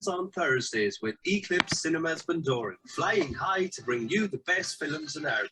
On Thursdays with Eclipse Cinemas Bundoran, flying high to bring you the best films in Ireland.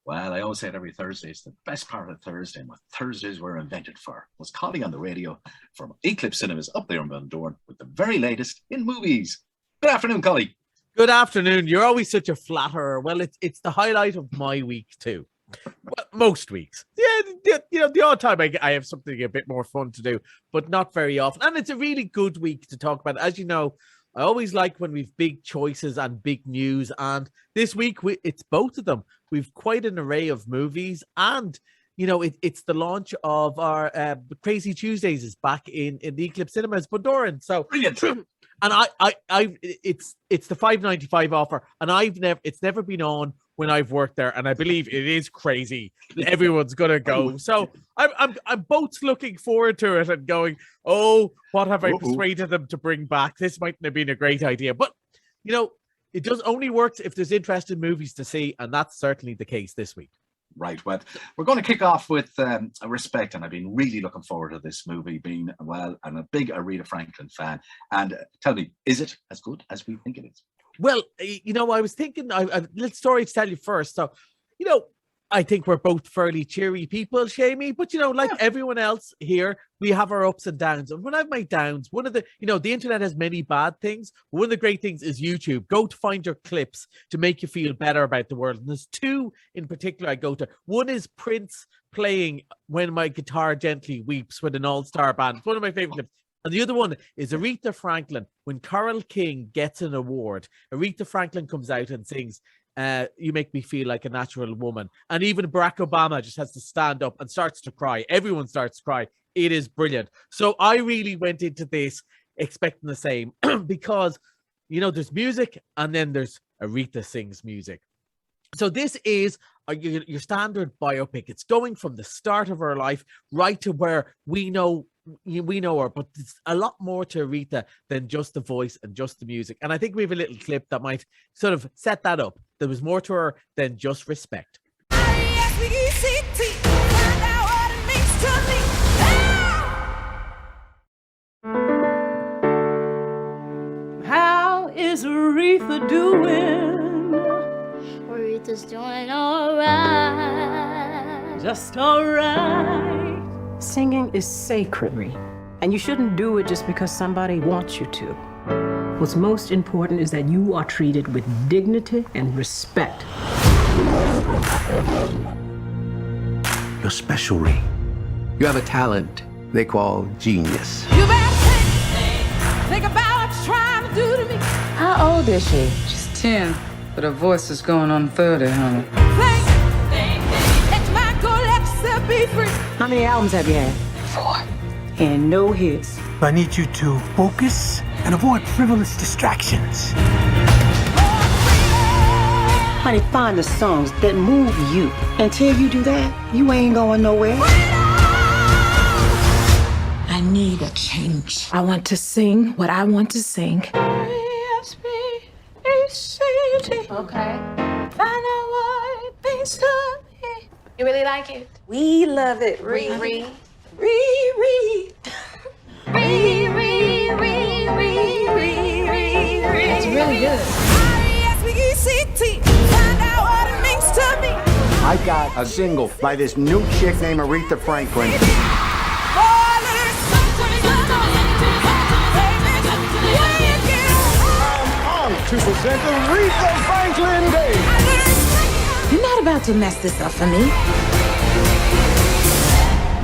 Well, I always say it every Thursday. It's the best part of Thursday, and what Thursdays were invented for was Collie on the radio from Eclipse Cinemas up there in Bundoran with the very latest in movies. Good afternoon, Collie. Good afternoon. You're always such a flatterer. Well, it's the highlight of my week too. Well, most weeks. Yeah, the odd time I have something a bit more fun to do, but not very often. And it's a really good week to talk about. As you know, I always like when we've big choices and big news. And this week, it's both of them. We've quite an array of movies. And, you know, it's the launch of our Crazy Tuesdays is back in the Eclipse Cinemas Bundoran. So brilliant. And it's the $5.95 offer, and it's never been on when I've worked there, and I believe it is crazy. Everyone's gonna go, so I'm both looking forward to it and going, oh, what have I persuaded them to bring back? This mightn't have been a great idea, but you know, it does only works if there's interesting movies to see, and that's certainly the case this week. Right, well, we're going to kick off with Respect, and I've been really looking forward to this movie, being, well, I'm a big Aretha Franklin fan, and tell me, is it as good as we think it is? Well, you know, I was thinking, I a little story to tell you first, so, you know, I think we're both fairly cheery people, Seamie, but, you know, like everyone else here, we have our ups and downs. And when I have my downs, one of the, you know, the internet has many bad things. One of the great things is YouTube. Go to find your clips to make you feel better about the world. And there's two in particular I go to. One is Prince playing When My Guitar Gently Weeps with an all-star band. It's one of my favorite clips. And the other one is Aretha Franklin. When Carole King gets an award, Aretha Franklin comes out and sings, you make me feel like a natural woman. And even Barack Obama just has to stand up and starts to cry. Everyone starts to cry. It is brilliant. So I really went into this expecting the same because, you know, there's music and then there's Aretha sings music. So this is your standard biopic. It's going from the start of her life right to where we know her, but it's a lot more to Aretha than just the voice and just the music. And I think we have a little clip that might sort of set that up. There was more to her than just Respect. How is Aretha doing? Aretha's doing all right. Just all right. Singing is sacred, and you shouldn't do it just because somebody wants you to. What's most important is that you are treated with dignity and respect. You're special, Ree. You have a talent they call genius. You better think about what you're trying to do to me. How old is she? She's 10, but her voice is going on 30, honey. Be free. How many albums have you had? 4. And no hits. I need you to focus and avoid frivolous distractions. Honey, find the songs that move you. Until you do that, you ain't going nowhere. I need a change. I want to sing what I want to sing. Okay. Find out what it means to me. You really like it? We love it. Riri. Riri. It's really good. I got a single by this new chick named Aretha Franklin. I'm on to present Aretha Franklin Day. You're not about to mess this up for me.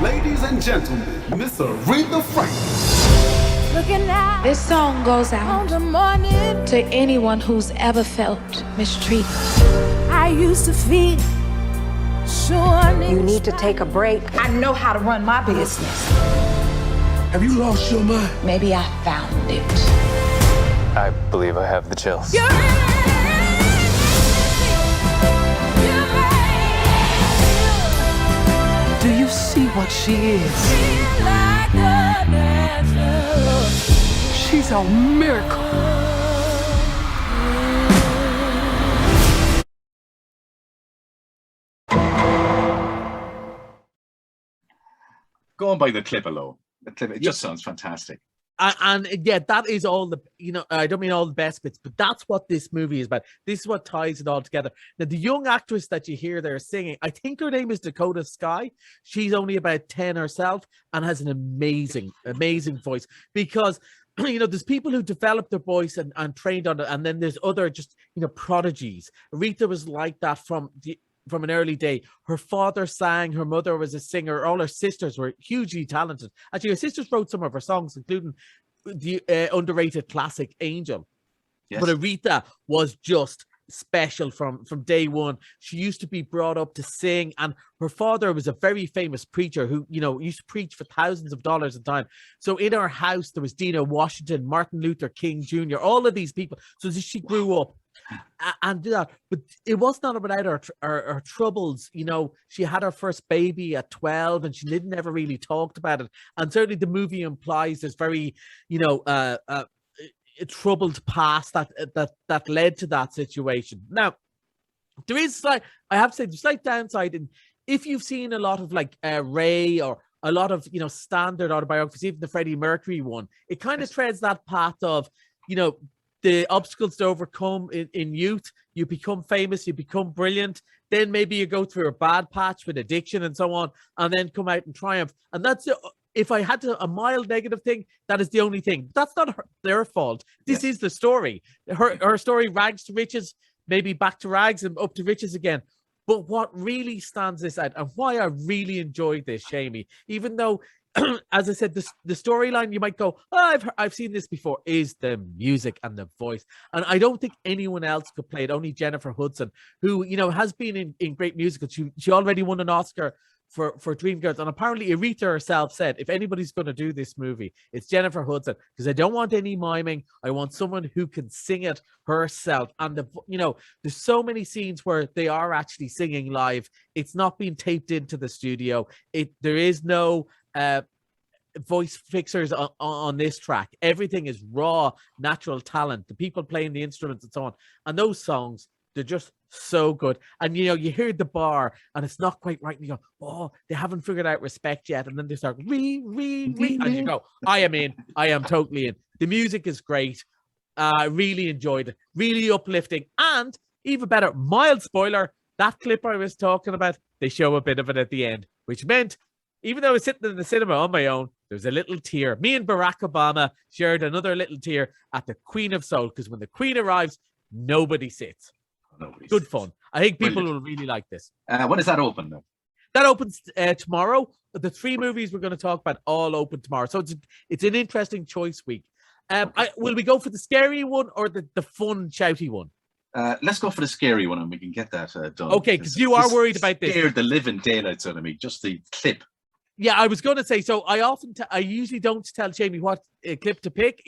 Ladies and gentlemen, Miss Aretha Franklin. This song goes out to anyone who's ever felt mistreated. I used to feel sure You need to take a break. I know how to run my business. Have you lost your mind? Maybe I found it. I believe I have the chills. Do you see what she is? She's a miracle. Going by the clip alone, it just sounds fantastic. And yeah, that is all the, I don't mean all the best bits, but that's what this movie is about. This is what ties it all together. Now, the young actress that you hear there singing, I think her name is Dakota Sky. She's only about 10 herself and has an amazing, amazing voice, because there's people who developed their voice and trained on it, and then there's other just, prodigies. Aretha was like that from an early day. Her father sang, her mother was a singer, all her sisters were hugely talented. Actually, her sisters wrote some of her songs, including the underrated classic Angel. Yes. But Aretha was just special from day one. She used to be brought up to sing, and her father was a very famous preacher who, used to preach for thousands of dollars a time. So in her house, there was Dina Washington, Martin Luther King Jr., all of these people. So she grew up and do that, but it was not about her troubles. She had her first baby at 12, and she didn't ever really talked about it. And certainly the movie implies there's very, a troubled past that led to that situation. Now, there is I have to say, there's slight downside, and if you've seen a lot of like Ray or a lot of standard autobiographies, even the Freddie Mercury one, it kind of treads that path of the obstacles to overcome in youth. You become famous, you become brilliant, then maybe you go through a bad patch with addiction and so on, and then come out and triumph. And that's if I had a mild negative thing, that is the only thing. That's not their fault. This is the story. Her story, rags to riches, maybe back to rags and up to riches again. But what really stands this out, and why I really enjoyed this, Seamie, even though, as I said, the storyline, you might go, I've seen this before, is the music and the voice. And I don't think anyone else could play it, only Jennifer Hudson, who, has been in great musicals. She already won an Oscar for Dreamgirls. And apparently Aretha herself said, if anybody's going to do this movie, it's Jennifer Hudson, because I don't want any miming. I want someone who can sing it herself. And there's so many scenes where they are actually singing live. It's not being taped into the studio. There is no voice fixers on this track. Everything is raw, natural talent, the people playing the instruments and so on. And those songs, they're just so good. And you hear the bar and it's not quite right, and you go, oh, they haven't figured out respect yet, and then they start and you go, I am in. I am totally in. The music is great. I really enjoyed it, really uplifting. And even better, mild spoiler, that clip I was talking about, they show a bit of it at the end, which meant even though I was sitting in the cinema on my own, there was a little tear. Me and Barack Obama shared another little tear at the Queen of Soul, because when the Queen arrives, nobody sits. Good fun. I think people will really like this. When does that open, though? That opens tomorrow. The 3 movies we're going to talk about all open tomorrow. So it's an interesting choice week. Will we go for the scary one or the fun, shouty one? Let's go for the scary one, and we can get that done. Okay, because you are worried about this. Scared the living daylights out of me, just the clip. Yeah, I was going to say, so I usually don't tell Seamie what clip to pick.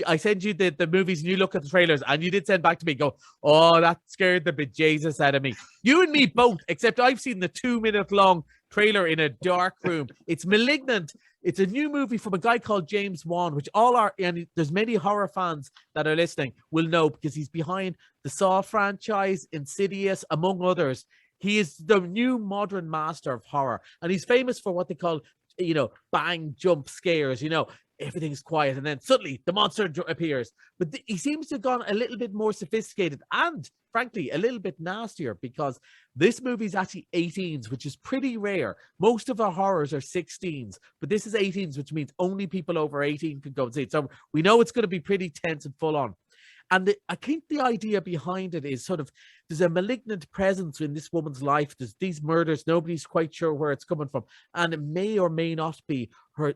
I send you the movies and you look at the trailers, and you did send back to me, go, oh, that scared the bejesus out of me. You and me both, except I've seen the 2-minute long trailer in a dark room. It's Malignant. It's a new movie from a guy called James Wan, which and there's many horror fans that are listening will know, because he's behind the Saw franchise, Insidious, among others. He is the new modern master of horror, and he's famous for what they call, bang jump scares. Everything's quiet, and then suddenly the monster appears. But he seems to have gone a little bit more sophisticated and, frankly, a little bit nastier, because this movie is actually 18s, which is pretty rare. Most of our horrors are 16s, but this is 18s, which means only people over 18 can go and see it. So we know it's going to be pretty tense and full on. And I think the idea behind it is sort of, there's a malignant presence in this woman's life. There's these murders. Nobody's quite sure where it's coming from. And it may or may not be her,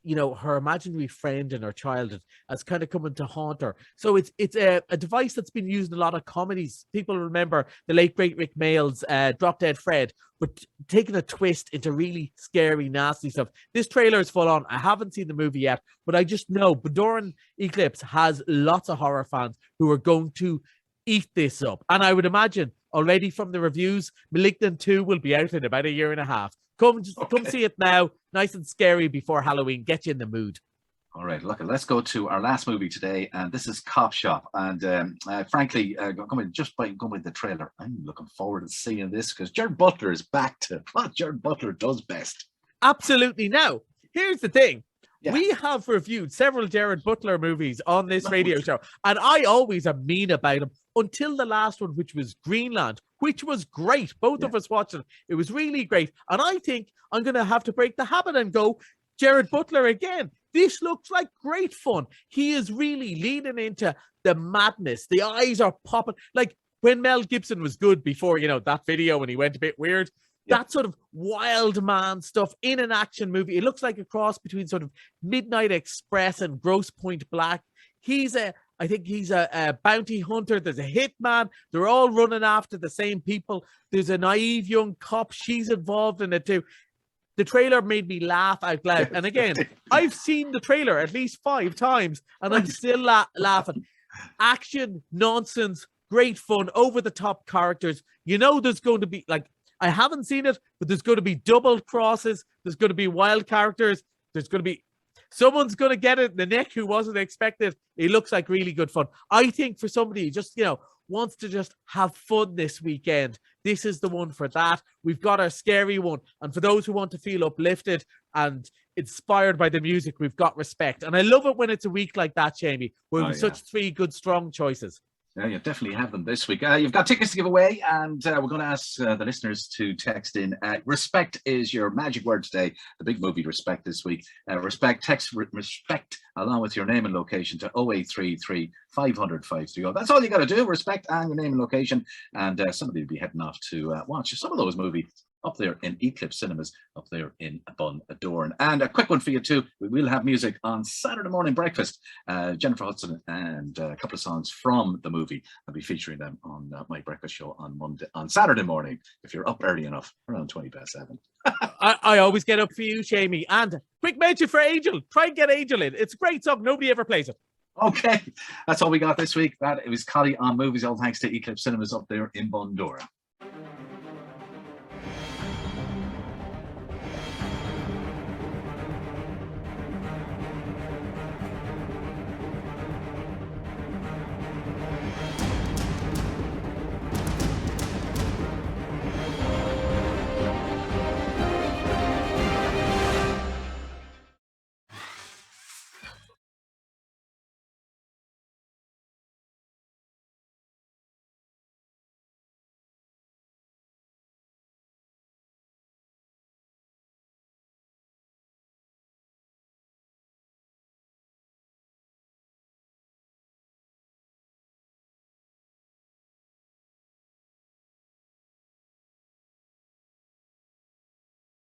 her imaginary friend in her childhood has kind of come to haunt her. So it's a device that's been used in a lot of comedies. People remember the late great Rick Mayall's Drop Dead Fred, but taking a twist into really scary, nasty stuff. This trailer is full on. I haven't seen the movie yet, but I just know Badoran Eclipse has lots of horror fans who are going to eat this up. And I would imagine already from the reviews, Malignant 2 will be out in about a year and a half. Come see it now. Nice and scary before Halloween. Get you in the mood. All right, look, let's go to our last movie today, and this is Copshop. And frankly, going with the trailer, I'm looking forward to seeing this, because Jared Butler is back to what Jared Butler does best. Absolutely. Now, here's the thing. Yeah. We have reviewed several Jared Butler movies on this radio show, and I always am mean about them until the last one, which was Greenland, which was great. Both of us watched it. It was really great. And I think I'm going to have to break the habit and go Jared Butler again. This looks like great fun. He is really leaning into the madness. The eyes are popping. Like when Mel Gibson was good before, you know, that video when he went a bit weird. That sort of wild man stuff in an action movie. It looks like a cross between sort of Midnight Express and Grosse Pointe Black. I think he's a bounty hunter. There's a hitman. They're all running after the same people. There's a naive young cop. She's involved in it too. The trailer made me laugh out loud. And again, I've seen the trailer at least 5 times and I'm still laughing. Action, nonsense, great fun, over-the-top characters. You know there's going to be, like, I haven't seen it, but there's going to be double crosses. There's going to be wild characters. There's going to be someone's going to get it in the neck who wasn't expected. It looks like really good fun. I think for somebody who just, you know, wants to just have fun this weekend, this is the one for that. We've got our scary one. And for those who want to feel uplifted and inspired by the music, we've got Respect. And I love it when it's a week like that, Jamie, where we've such 3 good, strong choices. Yeah, you definitely have them this week. You've got tickets to give away, and we're going to ask the listeners to text in. Respect is your magic word today. The big movie Respect this week. Text Respect along with your name and location to 0833 500 530. That's all you got to do. Respect and your name and location, and somebody will be heading off to watch some of those movies up there in Eclipse Cinemas, up there in Bundoran. And a quick one for you too. We will have music on Saturday morning breakfast. Jennifer Hudson and a couple of songs from the movie. I'll be featuring them on my breakfast show on Saturday morning, if you're up early enough, around 7:20. I always get up for you, Jamie. And quick mention for Angel. Try and get Angel in. It's a great song. Nobody ever plays it. Okay, that's all we got this week. That it was Collie on Movies. All thanks to Eclipse Cinemas up there in Bundoran.